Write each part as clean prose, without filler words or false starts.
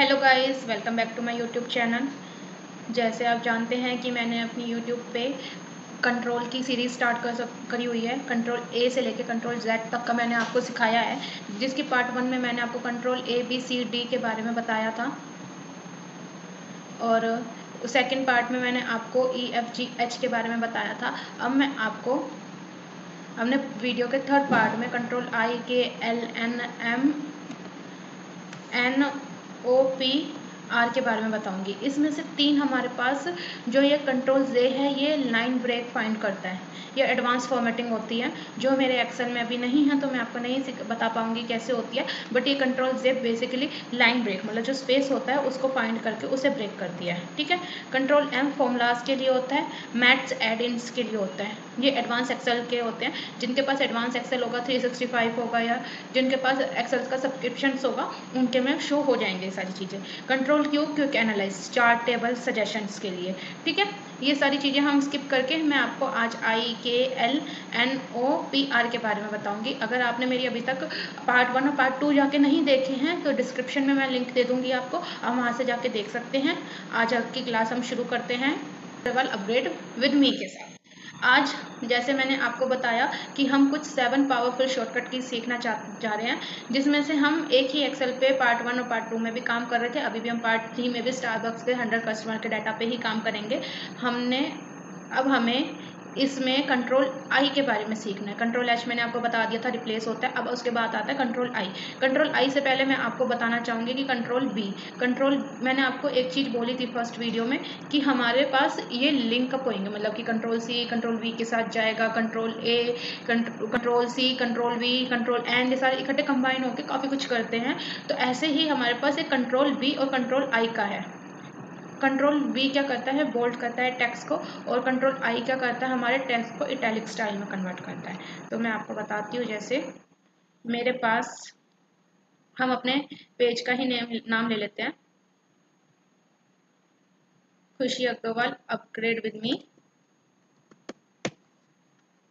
Hello guys, welcome back to my YouTube channel. जैसे आप जानते हैं कि मैंने अपनी यूट्यूब पे कंट्रोल की सीरीज़ स्टार्ट करी हुई है। कंट्रोल ए से लेके कंट्रोल जेड तक का मैंने आपको सिखाया है, जिसकी पार्ट 1 में मैंने आपको control A B C D के बारे में बताया था और सेकंड पार्ट में मैंने आपको ई एफ जी एच के बारे में बताया था। अब मैं आपको हमने वीडियो के थर्ड पार्ट में control I K L N M N O P R के बारे में बताऊंगी। इसमें से 3 हमारे पास जो ये कंट्रोल जे है, ये लाइन ब्रेक फाइंड करता है। ये एडवांस फॉर्मेटिंग होती है जो मेरे एक्सेल में अभी नहीं है, तो मैं आपको नहीं बता पाऊंगी कैसे होती है। बट ये कंट्रोल जे बेसिकली लाइन ब्रेक, मतलब जो स्पेस होता है उसको फाइंड करके उसे ब्रेक करती है। ठीक है। कंट्रोल एम फॉर्मूलाज के लिए होता है, मैथ्स एड इन्स के लिए होता है। ये एडवांस एक्सेल के होते हैं। जिनके पास एडवांस एक्सेल होगा, 365 होगा, या जिनके पास एक्सेल का सब्सक्रिप्शन होगा, उनके में शो हो जाएंगे सारी चीज़ें। Control Q, quick analyse, chart, table, suggestions के लिए। ठीक है। ये सारी चीज़ें हम स्किप करके मैं आपको आज I K L N O P R के बारे में बताऊंगी। अगर आपने मेरी अभी तक पार्ट 1 और पार्ट 2 जाके नहीं देखे हैं तो डिस्क्रिप्शन में मैं लिंक दे दूंगी आपको, आप वहाँ से जाके देख सकते हैं। आज की क्लास हम शुरू करते हैं लेवल अपग्रेड विद मी के साथ। आज जैसे मैंने आपको बताया कि हम कुछ 7 पावरफुल शॉर्टकट की सीखना जा रहे हैं, जिसमें से हम एक ही एक्सेल पे पार्ट 1 और पार्ट 2 में भी काम कर रहे थे। अभी भी हम पार्ट 3 में भी स्टारबक्स के 100 कस्टमर के डाटा पे ही काम करेंगे। अब हमें इसमें कंट्रोल आई के बारे में सीखना है। कंट्रोल एच मैंने आपको बता दिया था, रिप्लेस होता है। अब उसके बाद आता है कंट्रोल आई। कंट्रोल आई से पहले मैं आपको बताना चाहूँगी कि कंट्रोल बी। कंट्रोल मैंने आपको एक चीज़ बोली थी फर्स्ट वीडियो में कि हमारे पास ये लिंक अप होंगे, मतलब कि कंट्रोल सी कंट्रोल वी के साथ जाएगा, control A control C control V control N, ये सारे इकट्ठे कंबाइन होकर काफ़ी कुछ करते हैं। तो ऐसे ही हमारे पास एक कंट्रोल बी और कंट्रोल आई का है। कंट्रोल बी क्या करता है, बोल्ड करता है टेक्स्ट को, और कंट्रोल आई क्या करता है, हमारे टेक्स्ट को इटैलिक स्टाइल में कन्वर्ट करता है। तो मैं आपको बताती हूँ। जैसे मेरे पास, हम अपने पेज का ही नाम ले लेते हैं, खुशी अग्रवाल अपग्रेड विद मी।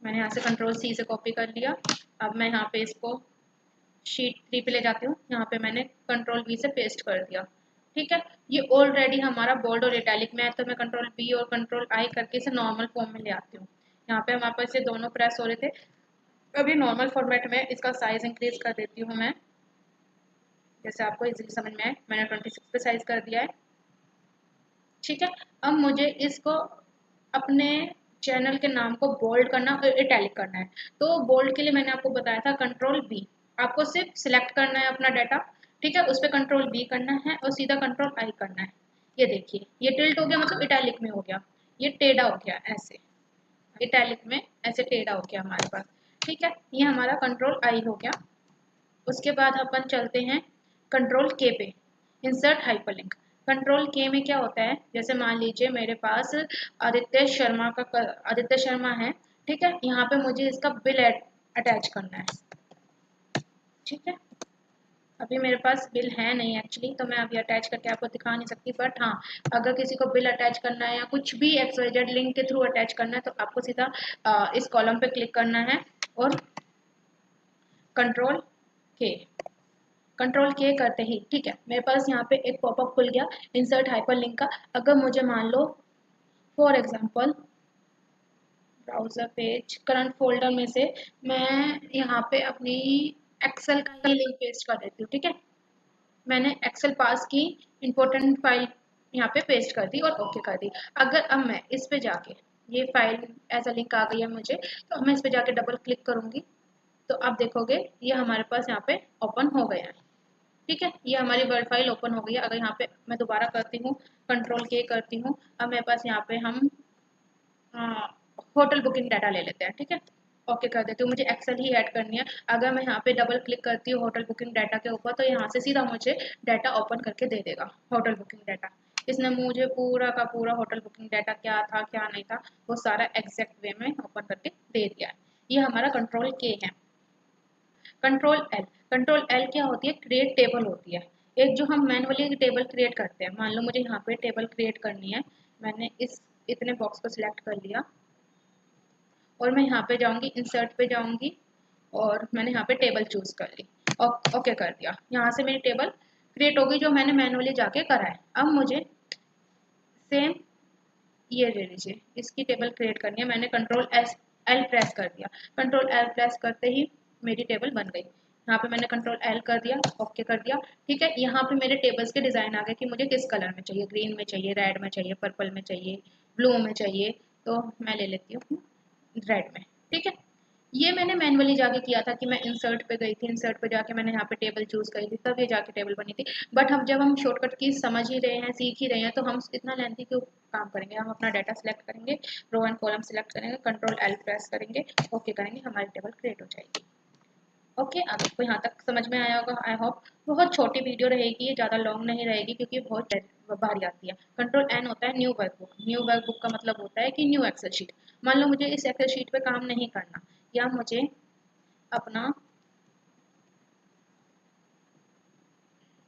मैंने यहाँ से कंट्रोल सी से कॉपी कर लिया। अब मैं यहाँ पे इसको शीट 3 पे ले जाती हूँ। यहाँ पे मैंने कंट्रोल बी से पेस्ट कर दिया। ठीक है। ये ऑलरेडी हमारा बोल्ड और इटैलिक में है, तो मैं कंट्रोल बी और कंट्रोल आई करके इसे नॉर्मल फॉर्म में ले आती हूँ। यहाँ पे हमारे पास ये दोनों प्रेस हो रहे थे। अभी नॉर्मल फॉर्मेट में इसका साइज इंक्रीज कर देती हूँ मैं, जैसे आपको इजीली समझ में आए। मैंने 26 पे साइज कर दिया है। ठीक है। अब मुझे इसको अपने चैनल के नाम को बोल्ड करना और इटैलिक करना है। तो बोल्ड के लिए मैंने आपको बताया था कंट्रोल बी। आपको सिर्फ सिलेक्ट करना है अपना डाटा। ठीक है। उस पर कंट्रोल बी करना है और सीधा कंट्रोल आई करना है। ये देखिए, ये टिल्ट हो गया, मतलब इटैलिक में हो गया। ये टेढ़ा हो गया ऐसे, इटैलिक में ऐसे टेढ़ा हो गया हमारे पास। ठीक है। ये हमारा कंट्रोल आई हो गया। उसके बाद अपन चलते हैं कंट्रोल के पे, इंसर्ट हाइपरलिंक। कंट्रोल के में क्या होता है, जैसे मान लीजिए मेरे पास आदित्य शर्मा है। ठीक है। यहाँ पे मुझे इसका बिल अटैच करना है। ठीक है। अभी मेरे पास बिल है नहीं एक्चुअली, तो मैं अभी अटैच करके आपको दिखा नहीं सकती। बट हाँ, अगर किसी को बिल अटैच करना है या कुछ भी एक्सवाइजेड लिंक के थ्रू अटैच करना है, तो आपको सीधा इस कॉलम पे क्लिक करना है और कंट्रोल के करते ही, ठीक है, मेरे पास यहाँ पे एक पॉपअप खुल गया इंसर्ट हाइपरलिंक का। अगर मुझे मान लो for example browser page current folder में से मैं यहाँ पे अपनी एक्सेल का ही लिंक पेस्ट कर देती हूँ। ठीक है। मैंने एक्सेल पास की इंपॉर्टेंट फाइल यहाँ पे पेस्ट कर दी और ओके कर दी। अगर अब मैं इस पे जाके, ये फाइल एज अ लिंक आ गई है मुझे, तो अब मैं इस पे जाके डबल क्लिक करूंगी, तो आप देखोगे ये हमारे पास यहाँ पे ओपन हो गया है। ठीक है। ये हमारी वर्ड फाइल ओपन हो गई है। अगर यहाँ पे मैं दोबारा करती हूँ, कंट्रोल के करती हूँ, अब मेरे पास यहाँ पे हम होटल बुकिंग डाटा ले लेते हैं। ठीक है। ओके कर देती हूँ। मुझे एक्सेल ही ऐड करनी है। अगर मैं यहाँ पे डबल क्लिक करती हूँ होटल बुकिंग डाटा के ऊपर, तो यहाँ से सीधा मुझे डाटा ओपन करके दे देगा, होटल बुकिंग डाटा। इसने मुझे पूरा का पूरा होटल बुकिंग डाटा क्या था क्या नहीं था वो सारा एग्जैक्ट वे में ओपन करके दे दिया है। ये हमारा कंट्रोल के है। कंट्रोल एल क्या होती है, क्रिएट टेबल होती है। एक जो हम मैनुअली टेबल क्रिएट करते हैं, मान लो मुझे यहाँ पे टेबल क्रिएट करनी है। मैंने इस इतने बॉक्स को सिलेक्ट कर लिया और मैं यहाँ पे जाऊँगी, इंसर्ट पे जाऊँगी और मैंने यहाँ पे टेबल चूज कर ली और ओके कर दिया। यहाँ से मेरी टेबल क्रिएट होगी जो मैंने मैनुअली जाके करा है। अब मुझे सेम ये ले लीजिए, इसकी टेबल क्रिएट करनी है। मैंने कंट्रोल एल प्रेस कर दिया, कंट्रोल एल प्रेस करते ही मेरी टेबल बन गई। यहाँ पे मैंने कंट्रोल एल कर दिया, ओके कर दिया, ठीक है। यहाँ पे मेरे टेबल्स के डिज़ाइन आ गए कि मुझे किस कलर में चाहिए, ग्रीन में चाहिए, रेड में चाहिए, पर्पल में चाहिए, ब्लू में चाहिए। तो मैं ले लेती हूँ रेड में, ठीक है। ये मैंने मैनुअली जाके किया था कि मैं इंसर्ट पे गई थी, इंसर्ट पे जाके मैंने यहाँ पे टेबल चूज करी थी, तब ये जाके टेबल बनी थी। बट हम जब हम शॉर्टकट की समझ ही रहे हैं, सीख ही रहे हैं, तो हम इतना लेंथी क्यों काम करेंगे। हम अपना डाटा सिलेक्ट करेंगे, रो एंड कॉलम सिलेक्ट करेंगे, कंट्रोल एल प्रेस करेंगे, ओके करेंगे, हमारी टेबल क्रिएट हो जाएगी। ओके, अब आपको यहाँ तक समझ में आया होगा आई होप। बहुत छोटी वीडियो रहेगी ये, ज़्यादा लॉन्ग नहीं रहेगी क्योंकि बहुत बारी आती है। कंट्रोल एन होता है न्यू वर्कबुक। न्यू वर्कबुक का मतलब होता है कि न्यू एक्सेल शीट। मान लो मुझे इस एक्सेल शीट पे काम नहीं करना, या मुझे अपना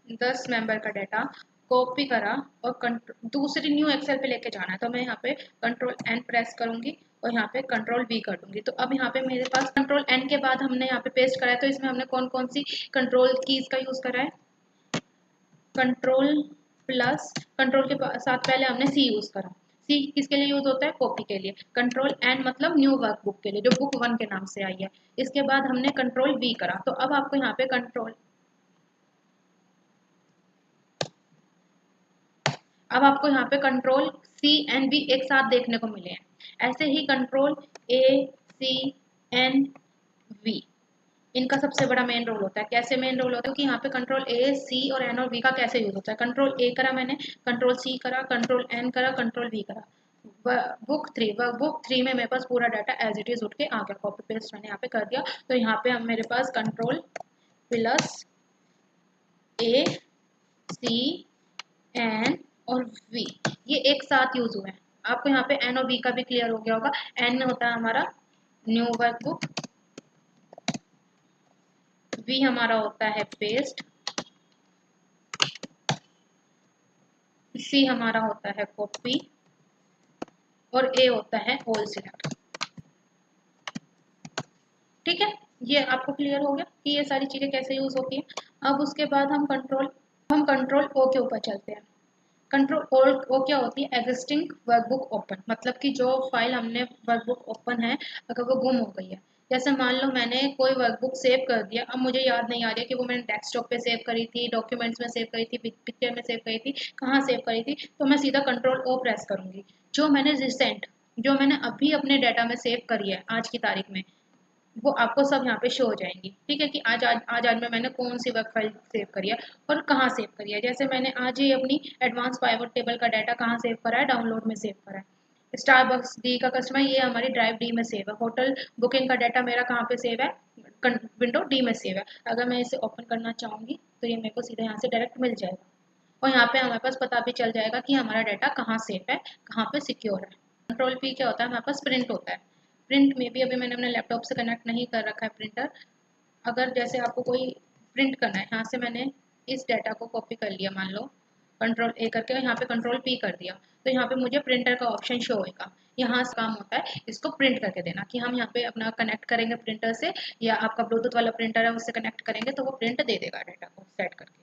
10 मेंबर का डाटा कॉपी करा और दूसरी न्यू एक्सेल पे लेके जाना है, तो मैं यहाँ पे कंट्रोल एन प्रेस करूंगी और यहाँ पे कंट्रोल वी कर दूंगी। तो अब यहाँ पे मेरे पास कंट्रोल एन के बाद हमने यहाँ पे पेस्ट करा है, तो इसमें हमने कौन कौन सी कंट्रोल कीज का यूज करा है। कंट्रोल प्लस, कंट्रोल के साथ पहले हमने सी यूज करा। सी किसके लिए यूज होता है, कॉपी के लिए। कंट्रोल एन मतलब न्यू वर्कबुक के लिए, जो बुक 1 के नाम से आई है। इसके बाद हमने कंट्रोल वी करा। तो अब आपको यहाँ पे कंट्रोल सी एंड बी एक साथ देखने को मिले हैं। ऐसे ही control A C N V, इनका सबसे बड़ा मेन रोल होता है। कैसे मेन रोल होता है कि यहाँ पे कंट्रोल ए सी और एन और वी का कैसे यूज होता है। कंट्रोल ए करा मैंने, कंट्रोल सी करा, कंट्रोल एन करा, कंट्रोल वी करा। बुक थ्री में मेरे पास पूरा डाटा एज इट इज उठ के आ गया, कॉपी पेस्ट मैंने यहाँ पे कर दिया। तो यहाँ पे अब मेरे पास कंट्रोल प्लस ए सी एन और वी ये एक साथ यूज हुए हैं। आपको यहाँ पे एन और वी का भी क्लियर हो गया होगा। एन में होता है हमारा न्यू वर्कबुक, वी हमारा होता है पेस्ट, सी हमारा होता है कॉपी और ए होता है होल सिलेक्ट। ठीक है, ये आपको क्लियर हो गया कि ये सारी चीजें कैसे यूज होती है। अब उसके बाद हम कंट्रोल ओ के ऊपर चलते हैं। कंट्रोल ओ क्या होती है, एग्जिस्टिंग वर्कबुक ओपन, मतलब कि जो फाइल हमने वर्कबुक ओपन है अगर वो गुम हो गई है। जैसे मान लो मैंने कोई वर्कबुक सेव कर दिया, अब मुझे याद नहीं आ रही कि वो मैंने डेस्कटॉप पे सेव करी थी, डॉक्यूमेंट्स में सेव करी थी, पिक्चर में सेव करी थी, कहाँ सेव करी थी। तो मैं सीधा कंट्रोल ओ प्रेस करूंगी। जो मैंने रिसेंट, जो मैंने अभी अपने डाटा में सेव करी है आज की तारीख में, वो आपको सब यहाँ पे शो हो जाएंगी। ठीक है, कि आज में मैंने कौन सी वर्क फाइल सेव करी है और कहाँ सेव करी है। जैसे मैंने आज ही अपनी एडवांस पाइवट टेबल का डाटा कहाँ सेव करा है, डाउनलोड में सेव करा है। स्टारबक्स डी का कस्टमर, ये हमारी ड्राइव डी में सेव है। होटल बुकिंग का डाटा मेरा कहाँ पे सेव है, विंडो डी में सेव है। अगर मैं इसे ओपन करना चाहूँगी तो ये मेरे को सीधा यहाँ से डायरेक्ट मिल जाएगा और यहाँ पे हमारे पास पता भी चल जाएगा कि हमारा डाटा कहाँ सेव है, कहाँ पे सिक्योर है। कंट्रोल पी क्या होता है, हमारे पास प्रिंट होता है। प्रिंट में भी अभी मैंने अपने लैपटॉप से कनेक्ट नहीं कर रखा है प्रिंटर। अगर जैसे आपको कोई प्रिंट करना है, यहाँ से मैंने इस डाटा को कॉपी कर लिया, मान लो कंट्रोल ए करके यहाँ पे कंट्रोल पी कर दिया, तो यहाँ पे मुझे प्रिंटर का ऑप्शन शो होगा। यहाँ से काम होता है इसको प्रिंट करके देना, कि हम यहाँ पे अपना कनेक्ट करेंगे प्रिंटर से, या आपका ब्लूटूथ वाला प्रिंटर है उससे कनेक्ट करेंगे तो वो प्रिंट दे देगा डाटा को सेट करके।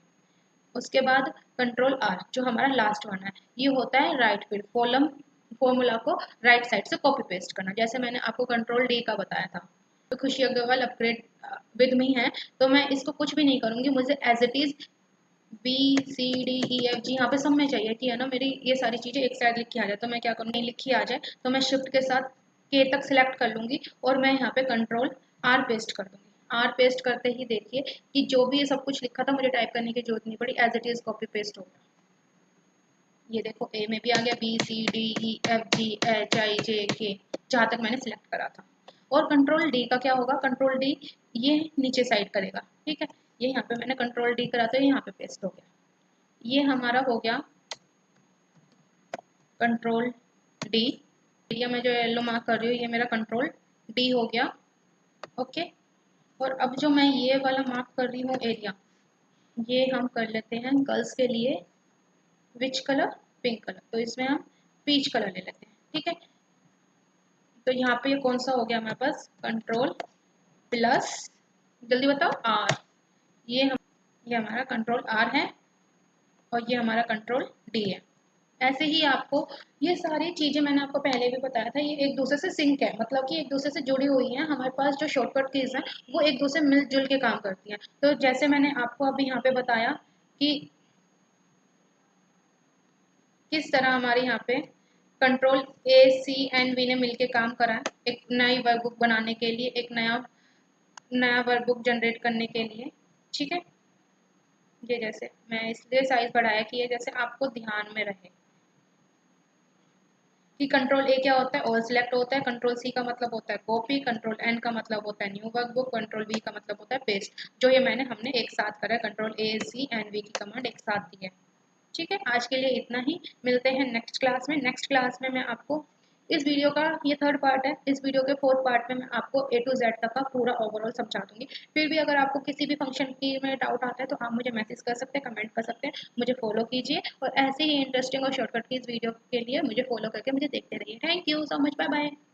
उसके बाद कंट्रोल आर जो हमारा लास्ट वन है, ये होता है राइट फील्ड कॉलम, फॉर्मूला को राइट साइड से कॉपी पेस्ट करना। जैसे मैंने आपको कंट्रोल डी का बताया था, तो खुशी अग्रवाल अपग्रेड विद मी है, तो मैं इसको कुछ भी नहीं करूंगी, मुझे as it is B C D E F G यहाँ पे सब में चाहिए कि है ना मेरी ये सारी चीज़ें एक साइड लिखी आ जाए। तो मैं क्या करूँगी, लिखी आ जाए तो मैं शिफ्ट के साथ के तक सिलेक्ट कर लूँगी और मैं यहाँ पे कंट्रोल आर पेस्ट कर दूँगी। आर पेस्ट करते ही देखिए कि जो भी ये सब कुछ लिखा था मुझे टाइप करने की जरूरत नहीं पड़ी, as it is copy paste हो गया। ये देखो ए में भी आ गया, B C D E F G H I J K, जहाँ तक मैंने सिलेक्ट करा था। और कंट्रोल डी का क्या होगा, कंट्रोल डी ये नीचे साइड करेगा। ठीक है, ये यहाँ पे मैंने कंट्रोल डी करा तो यहाँ पे पेस्ट हो गया। ये हमारा हो गया कंट्रोल डी। एरिया में जो येलो मार्क कर रही हूँ ये मेरा कंट्रोल डी हो गया। ओके, और अब जो मैं ये वाला मार्क कर रही हूँ एरिया, ये हम कर लेते हैं गर्ल्स के लिए। विच कलर, पिंक कलर, तो इसमें हम पीच कलर ले लेते हैं। ठीक है, तो यहाँ पे ये कौन सा हो गया हमारे पास, कंट्रोल प्लस, जल्दी बताओ, आर। ये हमारा कंट्रोल आर है और ये हमारा कंट्रोल डी है। ऐसे ही आपको ये सारी चीज़ें मैंने आपको पहले भी बताया था, ये एक दूसरे से सिंक है, मतलब कि एक दूसरे से जुड़ी हुई हैं। हमारे पास जो शॉर्टकट कीज़ हैं वो एक दूसरे मिलजुल के काम करती हैं। तो जैसे मैंने आपको अभी यहाँ पे बताया कि किस तरह हमारे यहाँ पे control A C and V ने मिलके काम करा है एक नई वर्कबुक बनाने के लिए, एक नया वर्कबुक जनरेट करने के लिए। ठीक है, ये जैसे मैं इसलिए साइज बढ़ाया कि ये जैसे आपको ध्यान में रहे कि कंट्रोल ए क्या होता है, ऑल सिलेक्ट होता है, कंट्रोल सी का मतलब होता है कॉपी, कंट्रोल एन का मतलब होता है न्यू वर्कबुक, कंट्रोल वी का मतलब होता है पेस्ट। जो ये हमने एक साथ करा है, control A C and V की कमांड एक साथ दी है। ठीक है, आज के लिए इतना ही। मिलते हैं नेक्स्ट क्लास में। नेक्स्ट क्लास में मैं आपको इस वीडियो का, ये थर्ड पार्ट है, इस वीडियो के फोर्थ पार्ट में मैं आपको ए टू जेड तक का पूरा ओवरऑल समझा दूंगी। फिर भी अगर आपको किसी भी फंक्शन की में डाउट आता है तो आप मुझे मैसेज कर सकते हैं, कमेंट कर सकते हैं, मुझे फॉलो कीजिए और ऐसे ही इंटरेस्टिंग और शॉर्टकट की इस वीडियो के लिए मुझे फॉलो करके मुझे देखते रहिए। Thank you so much, bye bye.